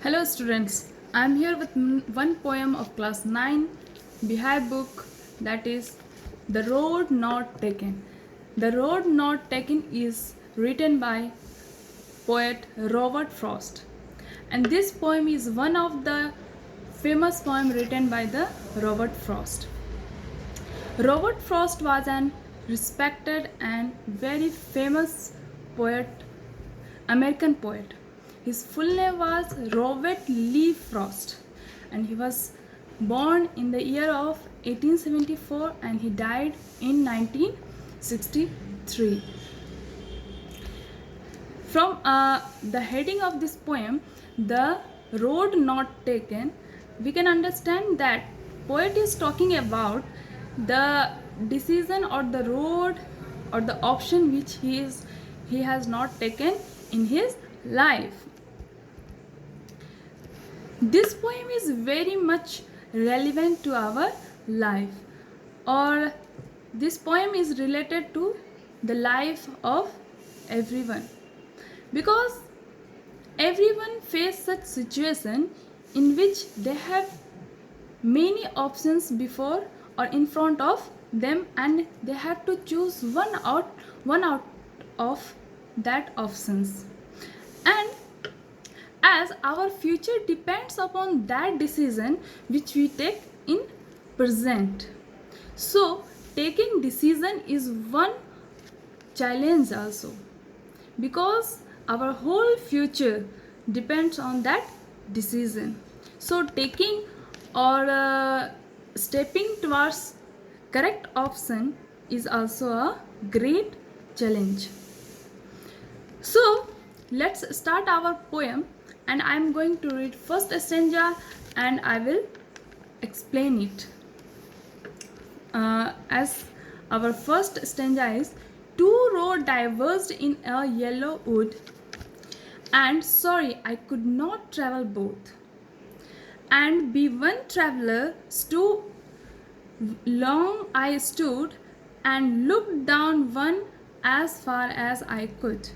Hello students, I am here with one poem of class 9 Bihar book, that is The Road Not Taken. The Road Not Taken is written by poet Robert Frost, and this poem is one of the famous poem written by the Robert Frost. Robert Frost was an respected and very famous poet, American poet. His full name was Robert Lee Frost, and he was born in the year of 1874 and he died in 1963. From the heading of this poem, The Road Not Taken, we can understand that poet is talking about the decision or the road or the option which he has not taken in his life. This poem is very much relevant to our life, or this poem is related to the life of everyone, because everyone face such situation in which they have many options before or in front of them, and they have to choose one out of that options. And as our future depends upon that decision which we take in present, so taking decision is one challenge also, because our whole future depends on that decision. So taking or stepping towards correct option is also a great challenge. So let's start our poem, and I am going to read first stanza and I will explain it. As our first stanza is, two roads diverged in a yellow wood, and sorry I could not travel both. And be one traveler too long I stood, and looked down one as far as I could,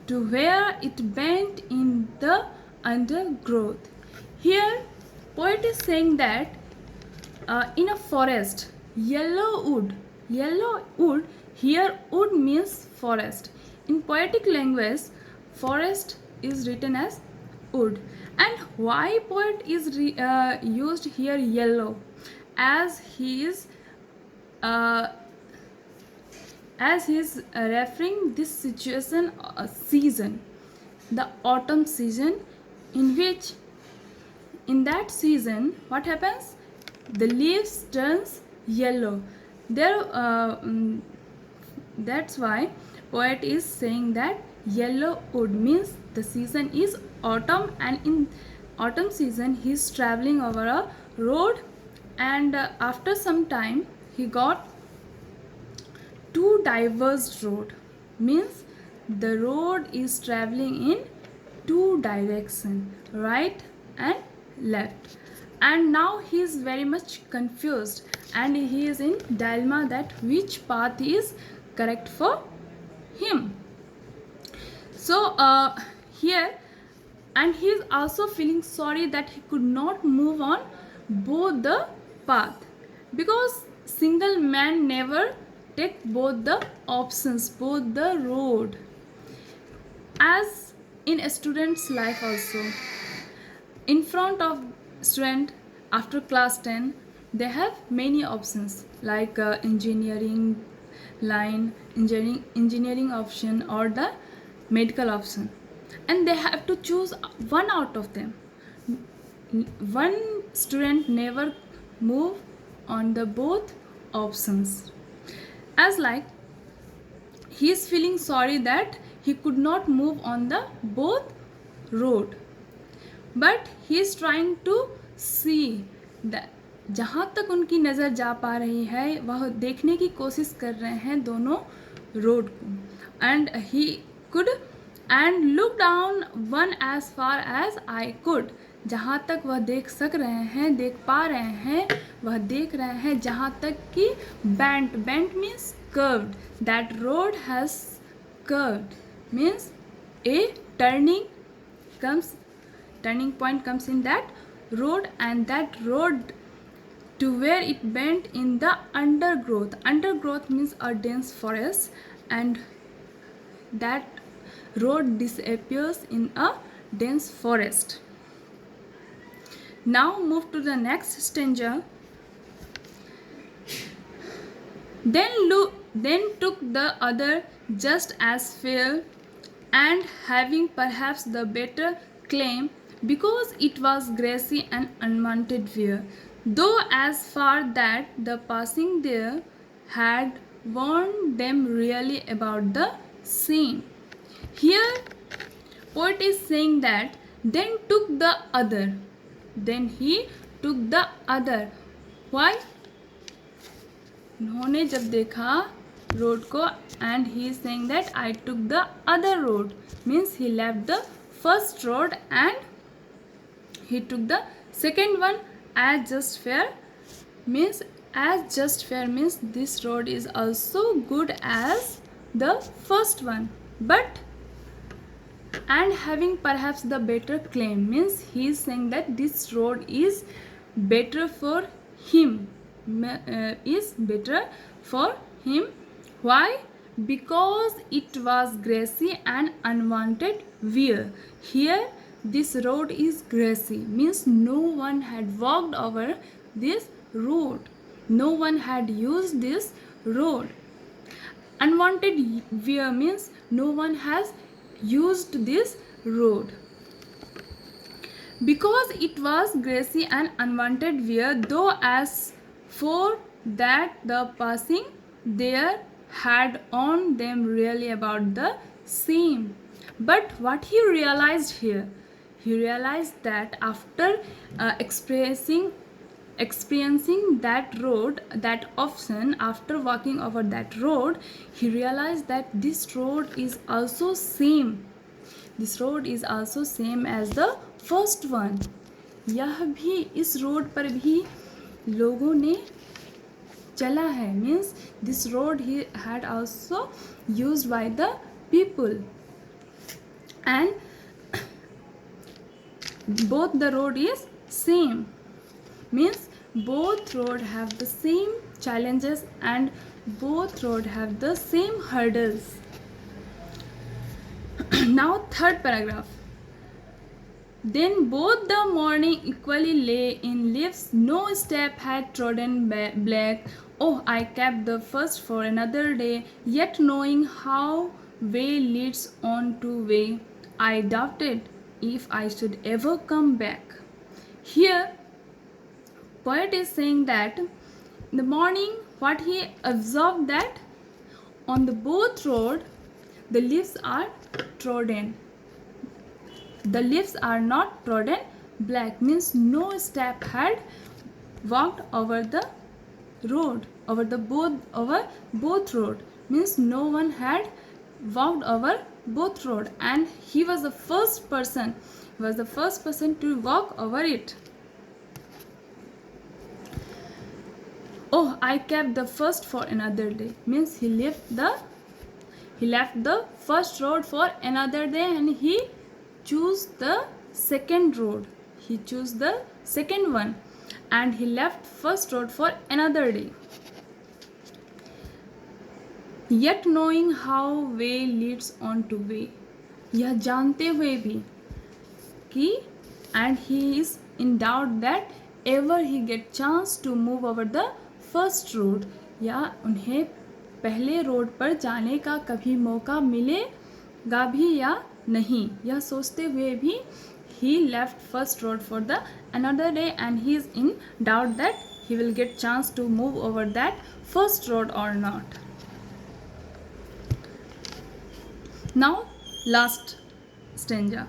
to where it bent in the undergrowth. Here, poet is saying that in a forest, yellow wood, here wood means forest. In poetic language, forest is written as wood. And why poet is used here yellow? As he is referring this situation, season, the autumn season, in which in that season what happens, the leaves turns yellow there. That's why poet is saying that yellow wood means the season is autumn, and in autumn season he is traveling over a road, and after some time he got two diverged road, means the road is traveling in two direction, right and left. And now he is very much confused, and he is in dilemma that which path is correct for him. So here, and he is also feeling sorry that he could not move on both the path, because single man never take both the options, both the road. As in a student's life also, in front of student after class 10, they have many options like engineering line, engineering option, or the medical option, and they have to choose one out of them. One student never move on the both options, as like he is feeling sorry that he could not move on the both road, but he is trying to see that जहाँ तक उनकी नज़र जा पा रही है वह देखने की कोशिश कर रहे हैं दोनों रोड को, and he could and look down one as far as I could, जहाँ तक वह देख सक रहे हैं, देख पा रहे हैं, वह देख रहे हैं जहाँ तक कि bent means curved, that road has curved means a turning comes, turning point comes in that road, and that road to where it bent in the undergrowth. Undergrowth means a dense forest, and that road disappears in a dense forest. Now move to the next stanza. Then took the other just as fair, and having perhaps the better claim, because it was grassy and unwanted wear, though as far that the passing there had warned them really about the same. Here poet is saying that then took the other, then he took the other. Why? उन्होंने जब देखा road को, and he is saying that I took the other road, means he left the first road and he took the second one. As just fair means this road is also good as the first one, but and having perhaps the better claim means he is saying that this road is better for him, is better for him. Why? Because it was grassy and unwanted wear. Here this road is grassy means no one had walked over this road, no one had used this road. Unwanted wear means no one has used this road. Because it was grassy and unwanted wear, though as for that the passing there had on them really about the same. But what he realized here, he realized that after experiencing that road that often, after walking over that road, he realized that this road is also same, this road is also same as the first one. यह भी, इस road पर भी लोगों ने चला है, means this road he had also used by the people, and both the road is same, means both road have the same challenges and both road have the same hurdles. Now third paragraph. Then both the morning equally lay in leaves, no step had trodden black. Oh, I kept the first for another day, yet knowing how way leads on to way, I doubted if I should ever come back. Here poet is saying that in the morning what he observed, that on the both road the leaves are trodden. The leaves are not trodden black means no step had walked over the road, over both road means no one had walked over both road, and he was the first person to walk over it. Oh, I kept the first for another day means he left the first road for another day, and he choose the second road, he chose the second one, and he left first road for another day. Yet knowing how way leads on to way, यह जानते हुए भी कि, and he is in doubt that ever he get chance to move over the first road, या उन्हें पहले road पर जाने का कभी मौका मिलेगा भी या नहीं, यह सोचते हुए भी he left first road for the another day, and he is in doubt that he will get chance to move over that first road or not. Now last stanza.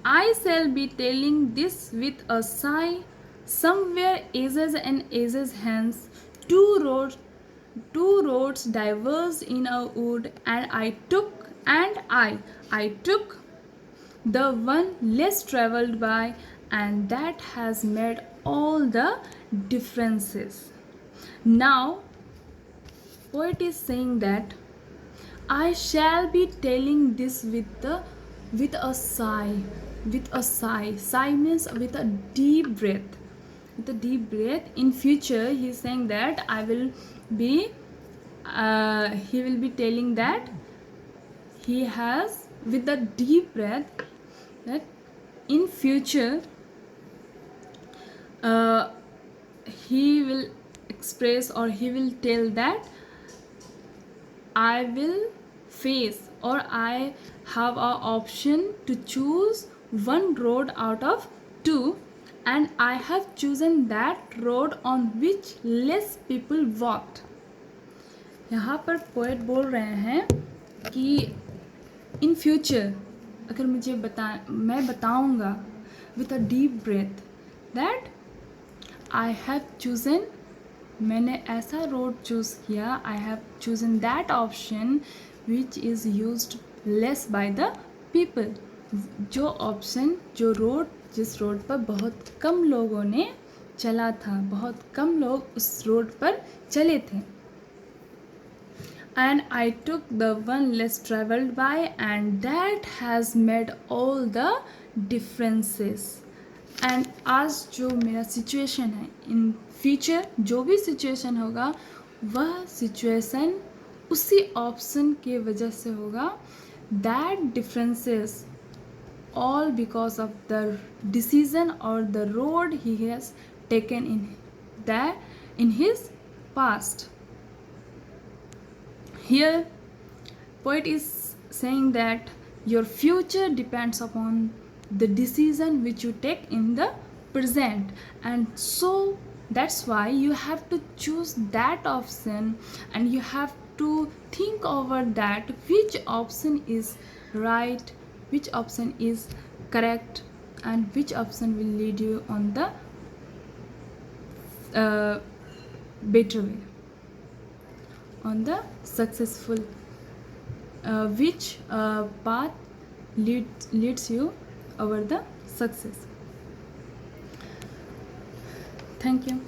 I shall be telling this with a sigh, somewhere ages and ages hence, two roads diverged in a wood, and I took the one less traveled by, and that has made all the differences. Now poet is saying that I shall be telling this with a sigh, with a sigh. Sigh means with a deep breath. With a deep breath. In future, he is saying that I will be. He will be telling that he has, with a deep breath, that in future he will express, or he will tell that I will face, or I have a option to choose one road out of two, and I have chosen that road on which less people walked. यहाँ पर poet बोल रहे हैं कि in future अगर मुझे मैं बताऊंगा with a deep breath that I have chosen, मैंने ऐसा रोड चूज़ किया, I have chosen that option which is used less by the people, जो ऑप्शन, जो रोड, जिस रोड पर बहुत कम लोगों ने चला था, बहुत कम लोग उस रोड पर चले थे. And I took the one less traveled by, and that has made all the differences. And आज जो मेरा सिचुएशन है, इन फ्यूचर जो भी सिचुएशन होगा वह सिचुएशन उसी ऑप्शन के वजह से होगा. That differences all because of the decision or the road he has taken in his past. Here, poet is saying that your future depends upon the decision which you take in the present, and so that's why you have to choose that option, and you have to think over that which option is right, which option is correct, and which option will lead you on the better way, on the successful, which path leads you over the success. Thank you.